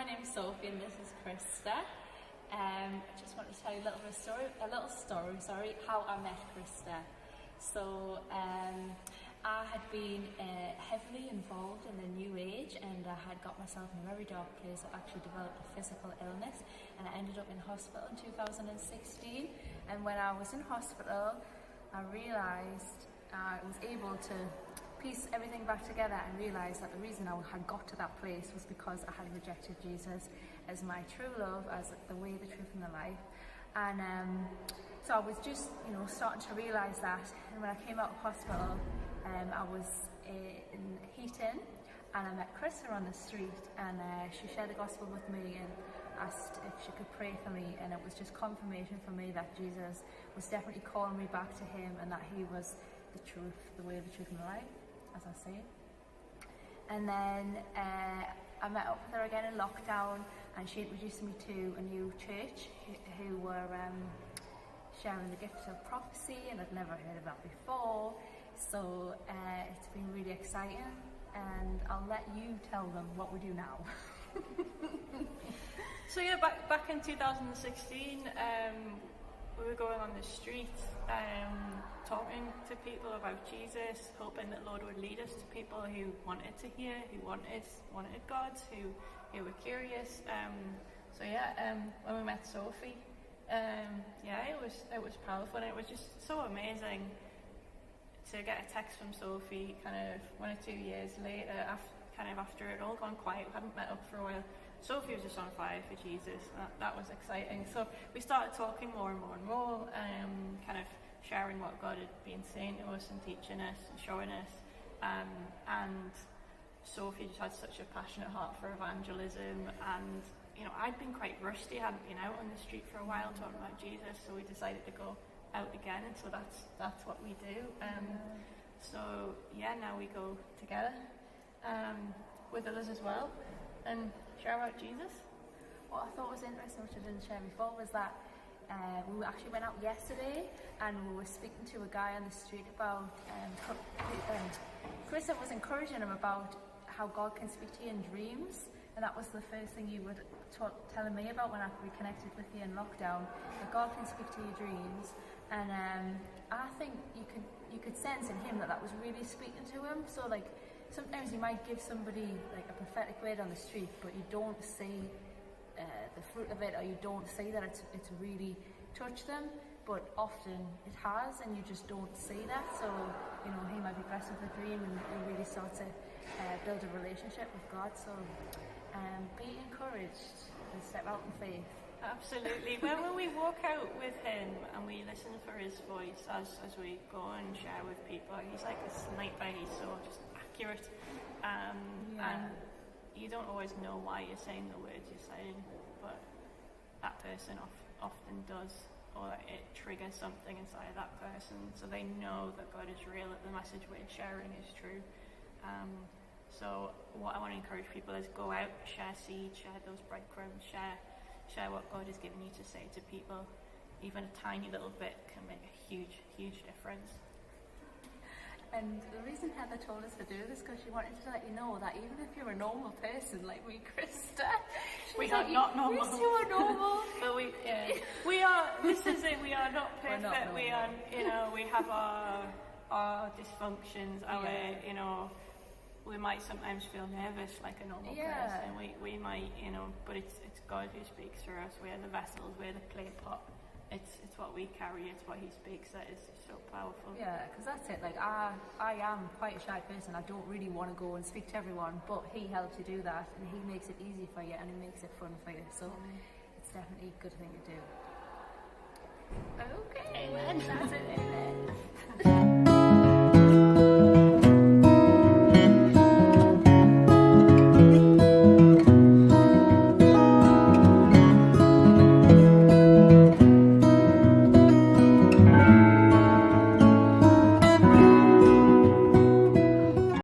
my name's Sophie and this is Christa. I just want to tell you a little story, how I met Christa. So I had been heavily involved in the New Age, and I had got myself in a very dark place. I actually developed a physical illness, and I ended up in hospital in 2016. And when I was in hospital, I realised I was able to piece everything back together and realise that the reason I had got to that place was because I had rejected Jesus as my true love, as the way, the truth and the life. And so I was just, starting to realise that. And when I came out of hospital, I was in Heaton, and I met Christa on the street, and she shared the gospel with me and asked if she could pray for me, and it was just confirmation for me that Jesus was definitely calling me back to him, and that he was the truth, the way, the truth and the life, as I say. And then I met up with her again in lockdown, and she introduced me to a new church who were sharing the gift of prophecy, and I'd never heard of that before. So it's been really exciting, and I'll let you tell them what we do now. So yeah, back in 2016, we were going on the street, talking to people about Jesus, hoping that Lord would lead us to people who wanted to hear, who wanted God, who were curious. When we met Sophie, it was powerful, and it was just so amazing to get a text from Sophie kind of 1 or 2 years later, after it all gone quiet. We hadn't met up for a while. Sophie was just on fire for Jesus. That was exciting. So we started talking more and more, kind of sharing what God had been saying to us and teaching us and showing us. And Sophie just had such a passionate heart for evangelism, and I'd been quite rusty. I hadn't been out on the street for a while talking about Jesus, so we decided to go out again, and so that's what we do. Now we go together with others as well and share about Jesus. What I thought was interesting, which I didn't share before, was that we actually went out yesterday and we were speaking to a guy on the street about Christa was encouraging him about how God can speak to you in dreams, and that was the first thing you were telling me about when I reconnected with you in lockdown, that God can speak to your dreams. And I think you could sense in him that was really speaking to him. So like sometimes you might give somebody like a prophetic word on the street, but you don't see the fruit of it, or you don't see that it's really touched them. But often it has, and you just don't see that. So he might be blessed with a dream, and you really start to build a relationship with God. So be encouraged and step out in faith. Absolutely. When we walk out with him and we listen for his voice as we go and share with people, he's like a sniper. He's so just accurate, and you don't always know why you're saying the words you're saying, but that person often does, or it triggers something inside that person, so they know that God is real, that the message we're sharing is true. So what I want to encourage people is go out, share seeds, share those breadcrumbs, share what God has given you to say to people. Even a tiny little bit can make a huge difference. And the reason Heather told us to do this, because she wanted to let you know that even if you're a normal person like me, Christa, we are not normal. We are normal. But we are. This is it. We are not perfect. We are. We have our dysfunctions. We might sometimes feel nervous like a normal person. We might, but it's God who speaks through us. We're the vessels, we're the clay pot. It's what we carry, it's what he speaks that is so powerful. Yeah, because that's it. Like I am quite a shy person. I don't really want to go and speak to everyone, but he helps you do that, and he makes it easy for you, and he makes it fun for you. So it's definitely a good thing to do. Okay, amen. That's it.